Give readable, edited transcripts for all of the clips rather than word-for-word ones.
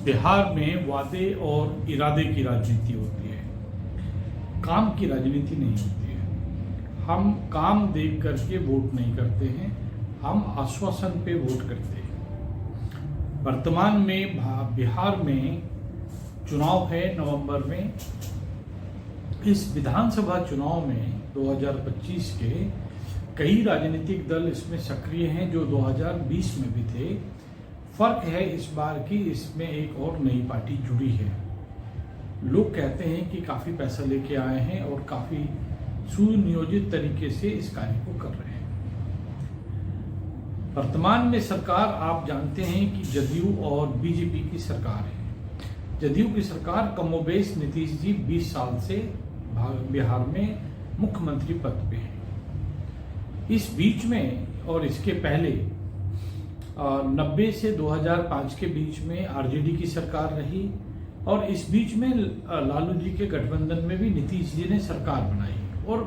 बिहार में वादे और इरादे की राजनीति होती है, काम की राजनीति नहीं होती है। हम काम देख करके वोट नहीं करते हैं, हम आश्वासन पे वोट करते हैं। वर्तमान में बिहार में चुनाव है नवंबर में। इस विधानसभा चुनाव में 2025 के कई राजनीतिक दल इसमें सक्रिय हैं जो 2020 में भी थे। फर्क है इस बार की, इसमें एक और नई पार्टी जुड़ी है। लोग कहते हैं कि काफी पैसा लेके आए हैं और काफी सुनियोजित तरीके से इस कार्य को कर रहे हैं। वर्तमान में सरकार आप जानते हैं कि जदयू और बीजेपी की सरकार है। जदयू की सरकार कमोबेश नीतीश जी 20 साल से बिहार में मुख्यमंत्री पद पे हैं। इस बीच में और इसके पहले 90 से 2005 के बीच में आरजेडी की सरकार रही और इस बीच में लालू जी के गठबंधन में भी नीतीश जी ने सरकार बनाई और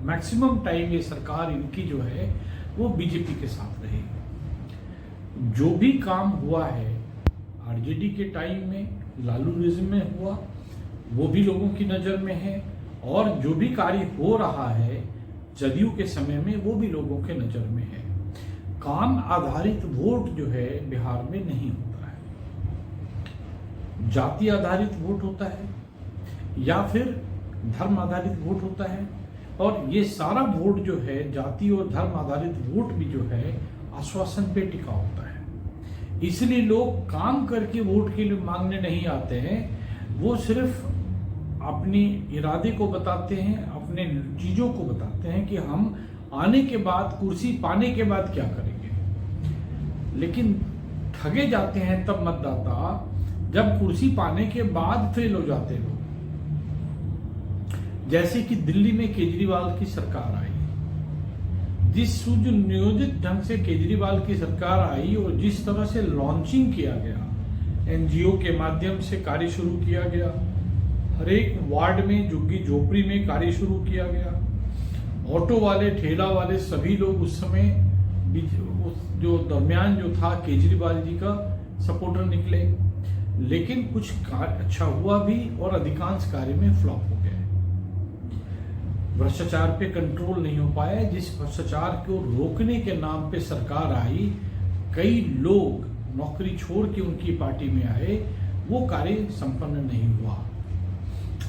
मैक्सिमम टाइम ये सरकार इनकी जो है वो बीजेपी के साथ रही। जो भी काम हुआ है आरजेडी के टाइम में, लालू रिज्म में हुआ, वो भी लोगों की नजर में है और जो भी कार्य हो रहा है जदयू के समय में वो भी लोगों के नजर में है। काम आधारित वोट जो है बिहार में नहीं होता है, जाति आधारित वोट होता है या फिर धर्म आधारित वोट होता है। और ये सारा वोट जो है जाति और धर्म आधारित वोट भी जो है आश्वासन पे टिका होता है। इसलिए लोग काम करके वोट के लिए मांगने नहीं आते हैं, वो सिर्फ अपनी इरादे को बताते हैं, अपने चीजों को बताते हैं कि हम आने के बाद, कुर्सी पाने के बाद क्या करेंगे। लेकिन ठगे जाते हैं तब मतदाता जब कुर्सी पाने के बाद फेल हो जाते हैं लोग। जैसे कि दिल्ली में केजरीवाल की सरकार आई, जिस सुनियोजित ढंग से केजरीवाल की सरकार आई और जिस तरह से लॉन्चिंग किया गया, एनजीओ के माध्यम से कार्य शुरू किया गया, हर एक वार्ड में झुग्गी झोपड़ी में कार्य शुरू किया गया, ऑटो वाले, ठेला वाले सभी लोग उस समय जो दरमियान जो था केजरीवाल जी का सपोर्टर निकले। लेकिन कुछ कार्य अच्छा हुआ भी और अधिकांश कार्य में फ्लॉप हो गए। भ्रष्टाचार पे कंट्रोल नहीं हो पाया। जिस भ्रष्टाचार को रोकने के नाम पे सरकार आई, कई लोग नौकरी छोड़ के उनकी पार्टी में आए, वो कार्य संपन्न नहीं हुआ।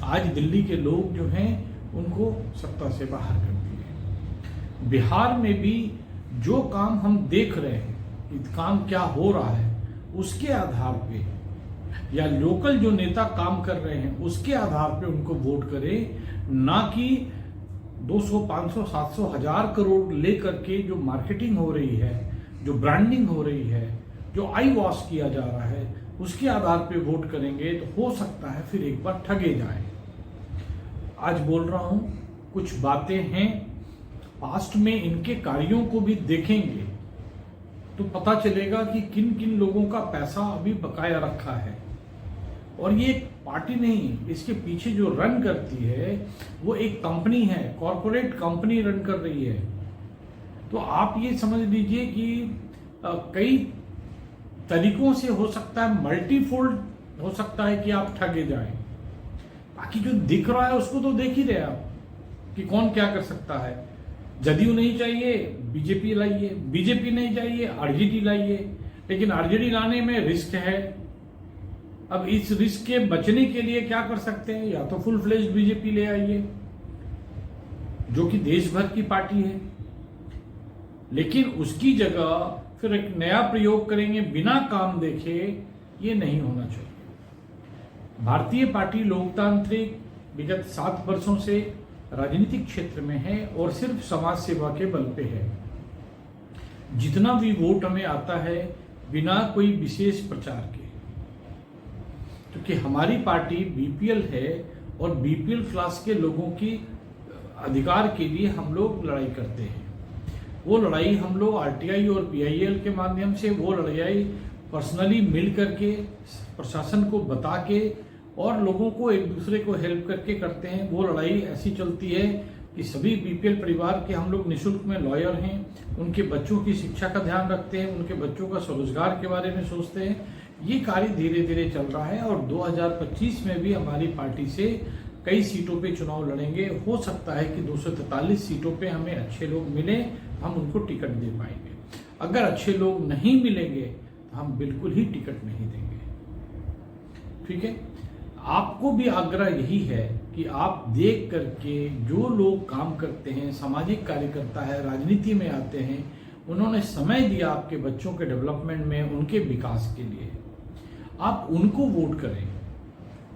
आज दिल्ली के लोग जो हैं उनको सत्ता से बाहर कर दिए। बिहार में भी जो काम हम देख रहे हैं, काम क्या हो रहा है उसके आधार पे, या लोकल जो नेता काम कर रहे हैं उसके आधार पे उनको वोट करें, ना कि 200, 500, 700, 1000 करोड़ लेकर के जो मार्केटिंग हो रही है, जो ब्रांडिंग हो रही है, जो आई वॉश किया जा रहा है, उसके आधार पे वोट करेंगे तो हो सकता है फिर एक बार ठगे जाए। आज बोल रहा हूं, कुछ बातें हैं, पास्ट में इनके कार्यों को भी देखेंगे तो पता चलेगा कि किन किन लोगों का पैसा अभी बकाया रखा है। और ये एक पार्टी नहीं, इसके पीछे जो रन करती है वो एक कंपनी है, कॉरपोरेट कंपनी रन कर रही है। तो आप ये समझ लीजिए कि कई तरीकों से हो सकता है, मल्टीफोल्ड हो सकता है कि आप ठगे जाएं। बाकी जो दिख रहा है उसको तो देख ही रहे आप कि कौन क्या कर सकता है। जदयू नहीं चाहिए, बीजेपी लाइए, बीजेपी नहीं चाहिए, आरजेडी लाइए। लेकिन आरजेडी लाने में रिस्क है। अब इस रिस्क के बचने के लिए क्या कर सकते हैं, या तो फुल फ्लेज बीजेपी ले आइए जो कि देश भर की पार्टी है, लेकिन उसकी जगह फिर एक नया प्रयोग करेंगे बिना काम देखे, ये नहीं होना चाहिए। भारतीय पार्टी लोकतांत्रिक विगत 7 वर्षों से राजनीतिक क्षेत्र में है और सिर्फ समाज सेवा के बल पे है। जितना भी वोट हमें आता है बिना कोई विशेष प्रचार के, क्योंकि हमारी पार्टी बीपीएल है और बीपीएल क्लास के लोगों की अधिकार के लिए हम लोग लड़ाई करते हैं। वो लड़ाई हम लोग आरटीआई और पीआईएल के माध्यम से, वो लड़ाई पर्सनली मिल करके, प्रशासन को बता के और लोगों को एक दूसरे को हेल्प करके करते हैं। वो लड़ाई ऐसी चलती है कि सभी बीपीएल परिवार के हम लोग निःशुल्क में लॉयर हैं, उनके बच्चों की शिक्षा का ध्यान रखते हैं, उनके बच्चों का स्वरोजगार के बारे में सोचते हैं, ये कार्य धीरे धीरे चल रहा है और 2025 में भी हमारी पार्टी से कई सीटों पे चुनाव लड़ेंगे। हो सकता है कि 243 सीटों पे हमें अच्छे लोग मिले, हम उनको टिकट दे पाएंगे। अगर अच्छे लोग नहीं मिलेंगे तो हम बिल्कुल ही टिकट नहीं देंगे। ठीक है, आपको भी आग्रह यही है कि आप देख करके जो लोग काम करते हैं, सामाजिक कार्यकर्ता है, राजनीति में आते हैं, उन्होंने समय दिया आपके बच्चों के डेवलपमेंट में, उनके विकास के लिए, आप उनको वोट करें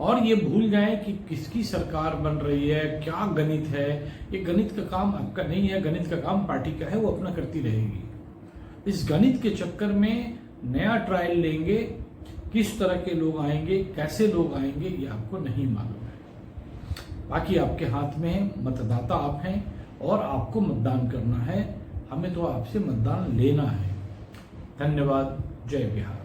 और ये भूल जाएं कि किसकी सरकार बन रही है, क्या गणित है। ये गणित का काम आपका नहीं है, गणित का काम पार्टी का है, वो अपना करती रहेगी। इस गणित के चक्कर में नया ट्रायल लेंगे, किस तरह के लोग आएंगे, कैसे लोग आएंगे, ये आपको नहीं मालूम है। बाकी आपके हाथ में है, मतदाता आप हैं और आपको मतदान करना है। हमें तो आपसे मतदान लेना है। धन्यवाद। जय बिहार।